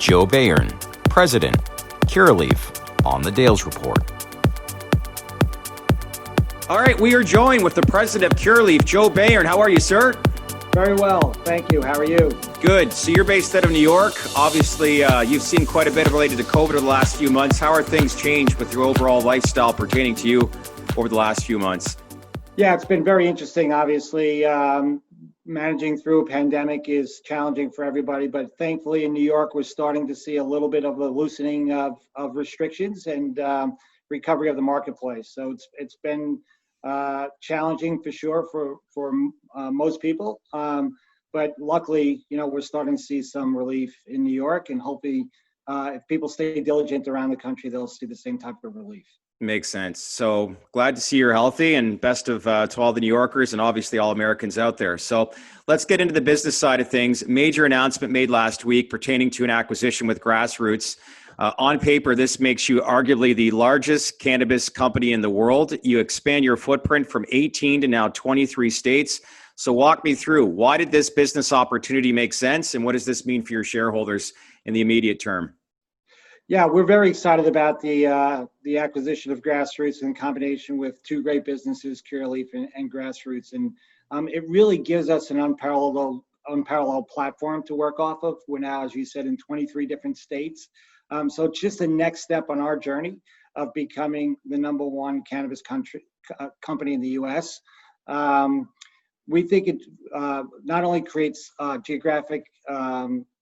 Joe Bayern, President, Curaleaf, on the Dales Report. All right, we are joined with the President of Curaleaf, Joe Bayern. How are you, sir? Very well, thank you. How are you? Good. So you're based out of New York. Obviously, you've seen quite a bit related to COVID over the last few months. How are things changed with your overall lifestyle pertaining to you over the last few months? Yeah, it's been very interesting. Obviously, managing through a pandemic is challenging for everybody, but thankfully in New York, we're starting to see a little bit of a loosening of restrictions and recovery of the marketplace. So it's been challenging for sure for most people, but luckily, we're starting to see some relief in New York, and hopefully, if people stay diligent around the country, they'll see the same type of relief. Makes sense. So glad to see you're healthy, and best of to all the New Yorkers and obviously all Americans out there. So let's get into the business side of things. Major announcement made last week pertaining to an acquisition with Grassroots. On paper, this makes you arguably the largest cannabis company in the world. You expand your footprint from 18 to now 23 states. So walk me through, why did this business opportunity make sense, and what does this mean for your shareholders in the immediate term? Yeah, we're very excited about the acquisition of Grassroots in combination with two great businesses, Curaleaf and Grassroots, and it really gives us an unparalleled platform to work off of. We're now, as you said, in 23 different states, so it's just the next step on our journey of becoming the number one cannabis company in the U.S. We think it not only creates geographic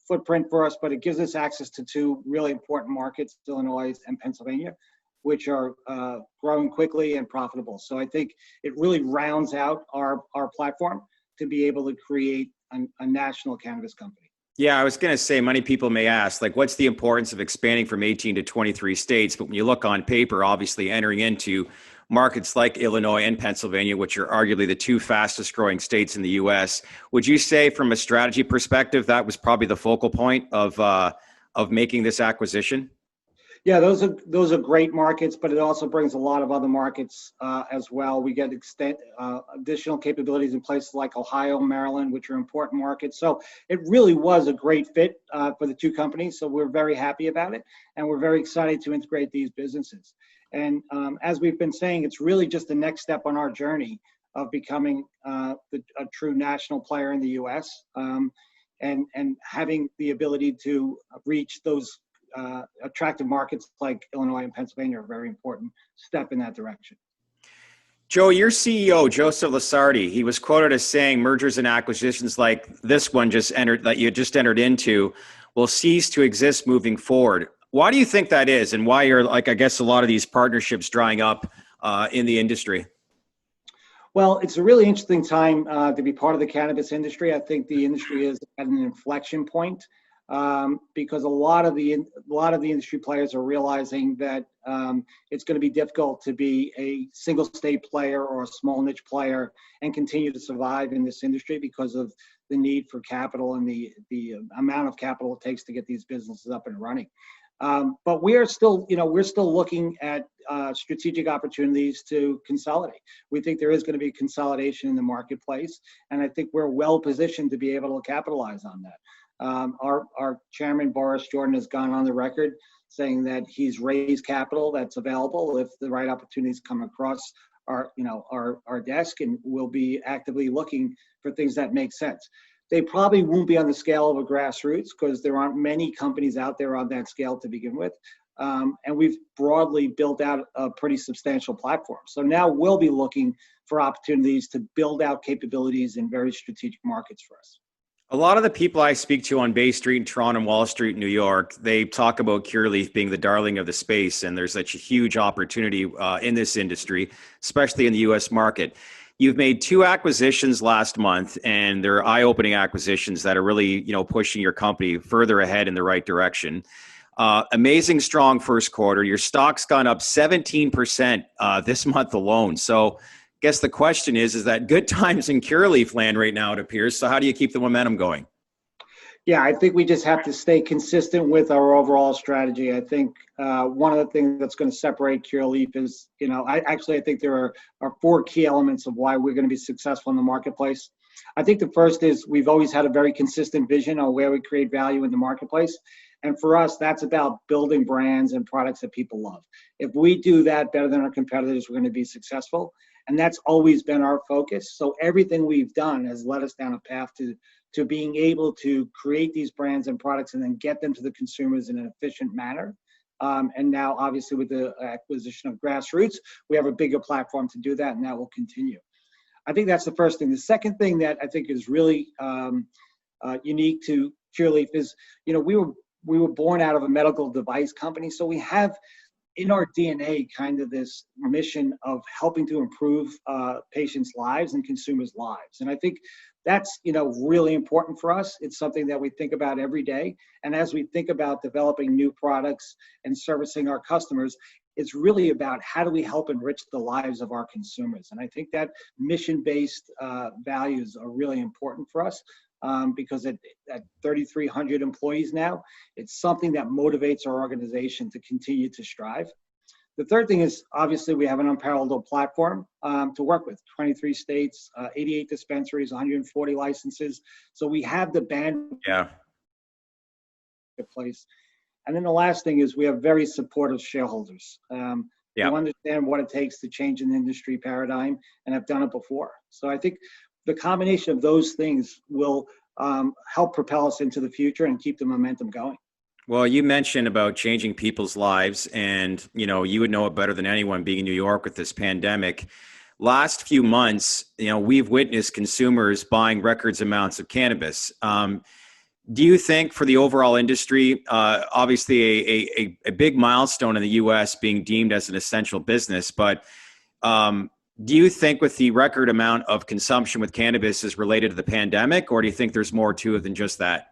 footprint for us, but it gives us access to two really important markets, Illinois and Pennsylvania, which are growing quickly and profitable. So I think it really rounds out our platform to be able to create a national cannabis company. Yeah, I was going to say, many people may ask, what's the importance of expanding from 18 to 23 states? But when you look on paper, obviously entering into markets like Illinois and Pennsylvania, which are arguably the two fastest growing states in the U.S., would you say from a strategy perspective, that was probably the focal point of making this acquisition? Yeah, those are great markets, but it also brings a lot of other markets as well. We get additional capabilities in places like Ohio, Maryland, which are important markets. So it really was a great fit for the two companies. So we're very happy about it, and we're very excited to integrate these businesses. And as we've been saying, it's really just the next step on our journey of becoming a true national player in the U.S. And having the ability to reach those attractive markets like Illinois and Pennsylvania are a very important step in that direction. Joe, your CEO, Joseph Lasardi, he was quoted as saying mergers and acquisitions like this one that you just entered into will cease to exist moving forward. Why do you think that is, and why are, I guess, a lot of these partnerships drying up in the industry? Well, it's a really interesting time to be part of the cannabis industry. I think the industry is at an inflection point because a lot of the industry players are realizing that it's going to be difficult to be a single state player or a small niche player and continue to survive in this industry because of the need for capital and the amount of capital it takes to get these businesses up and running. But we're still looking at strategic opportunities to consolidate. We think there is going to be consolidation in the marketplace, and I think we're well positioned to be able to capitalize on that. Our chairman, Boris Jordan, has gone on the record saying that he's raised capital that's available if the right opportunities come across our desk, and we'll be actively looking for things that make sense. They probably won't be on the scale of a Grassroots because there aren't many companies out there on that scale to begin with. And we've broadly built out a pretty substantial platform. So now we'll be looking for opportunities to build out capabilities in very strategic markets for us. A lot of the people I speak to on Bay Street in Toronto and Wall Street in New York, they talk about Curaleaf being the darling of the space, and there's such a huge opportunity in this industry, especially in the U.S. market. You've made two acquisitions last month, and they're eye-opening acquisitions that are really, pushing your company further ahead in the right direction. Amazing, strong first quarter. Your stock's gone up 17% this month alone. So I guess the question is that good times in Curaleaf land right now, it appears. So how do you keep the momentum going? Yeah, I think we just have to stay consistent with our overall strategy. I think one of the things that's going to separate Curaleaf is, I think there are four key elements of why we're going to be successful in the marketplace. I think the first is we've always had a very consistent vision on where we create value in the marketplace. And for us, that's about building brands and products that people love. If we do that better than our competitors, we're going to be successful. And that's always been our focus. So everything we've done has led us down a path to being able to create these brands and products and then get them to the consumers in an efficient manner. And now, obviously, with the acquisition of Grassroots, we have a bigger platform to do that, and that will continue. I think that's the first thing. The second thing that I think is really unique to Curaleaf is, we were born out of a medical device company, so we have in our DNA kind of this mission of helping to improve patients' lives and consumers' lives. And I think that's, really important for us. It's something that we think about every day. And as we think about developing new products and servicing our customers, it's really about how do we help enrich the lives of our consumers. And I think that mission-based values are really important for us. Because at 3,300 employees now, it's something that motivates our organization to continue to strive. The third thing is, obviously, we have an unparalleled platform to work with. 23 states, 88 dispensaries, 140 licenses. So we have the bandwidth. Yeah. Place. And then the last thing is we have very supportive shareholders who understand what it takes to change an industry paradigm and have done it before. So I think the combination of those things will help propel us into the future and keep the momentum going. Well, you mentioned about changing people's lives, and you would know it better than anyone being in New York with this pandemic. Last few months, we've witnessed consumers buying record amounts of cannabis. Do you think for the overall industry, obviously a big milestone in the U.S. being deemed as an essential business, but do you think with the record amount of consumption with cannabis is related to the pandemic, or do you think there's more to it than just that?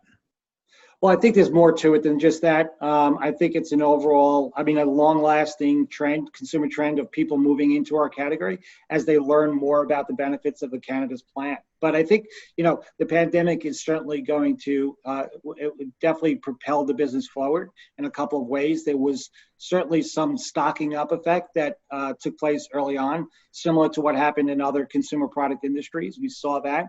Well, I think there's more to it than just that. I think it's an overall, a long-lasting trend, consumer trend of people moving into our category as they learn more about the benefits of the cannabis plant. But I think, the pandemic is certainly going to, it would definitely propel the business forward in a couple of ways. There was certainly some stocking up effect that took place early on, similar to what happened in other consumer product industries. We saw that.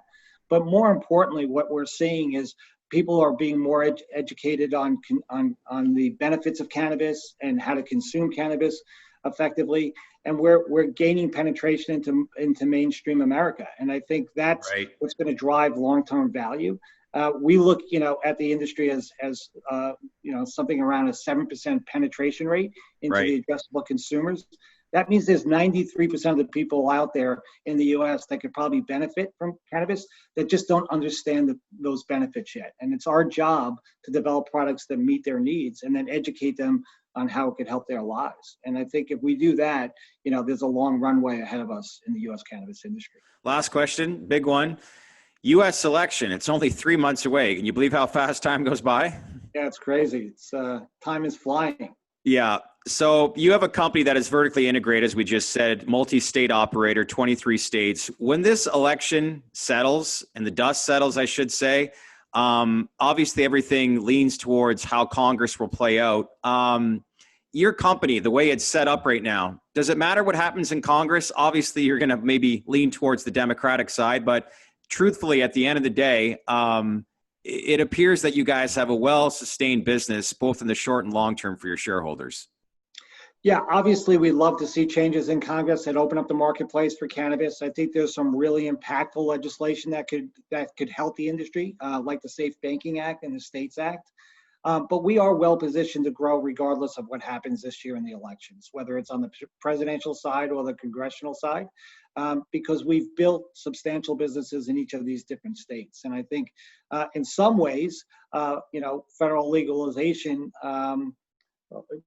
But more importantly, what we're seeing is people are being more educated on the benefits of cannabis and how to consume cannabis effectively, and we're gaining penetration into mainstream America, and I think that's what's going to drive long-term value. We look, at the industry as something around a 7% penetration rate into the addressable consumers. That means there's 93% of the people out there in the U.S. that could probably benefit from cannabis that just don't understand those benefits yet. And it's our job to develop products that meet their needs and then educate them on how it could help their lives. And I think if we do that, there's a long runway ahead of us in the U.S. cannabis industry. Last question, big one. U.S. election, it's only 3 months away. Can you believe how fast time goes by? Yeah, it's crazy. Time is flying. Yeah. So you have a company that is vertically integrated, as we just said, multi-state operator, 23 states. When this election settles, and the dust settles, I should say, obviously everything leans towards how Congress will play out. Your company, the way it's set up right now, does it matter what happens in Congress? Obviously, you're going to maybe lean towards the Democratic side, but truthfully, at the end of the day, it appears that you guys have a well-sustained business, both in the short and long term for your shareholders. Yeah, obviously, we'd love to see changes in Congress that open up the marketplace for cannabis. I think there's some really impactful legislation that could help the industry, like the Safe Banking Act and the States Act. But we are well positioned to grow regardless of what happens this year in the elections, whether it's on the presidential side or the congressional side, because we've built substantial businesses in each of these different states. And I think in some ways, federal legalization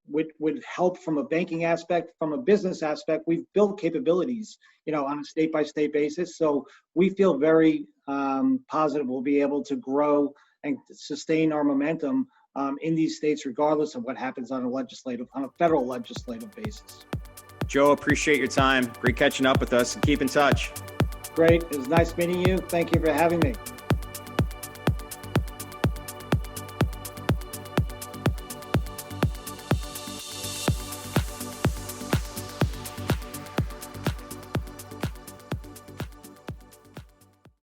would help from a banking aspect. From a business aspect, we've built capabilities, on a state-by-state basis. So we feel very positive we'll be able to grow and sustain our momentum in these states, regardless of what happens on a federal legislative basis. Joe, appreciate your time. Great catching up with us, and keep in touch. Great. It was nice meeting you. Thank you for having me.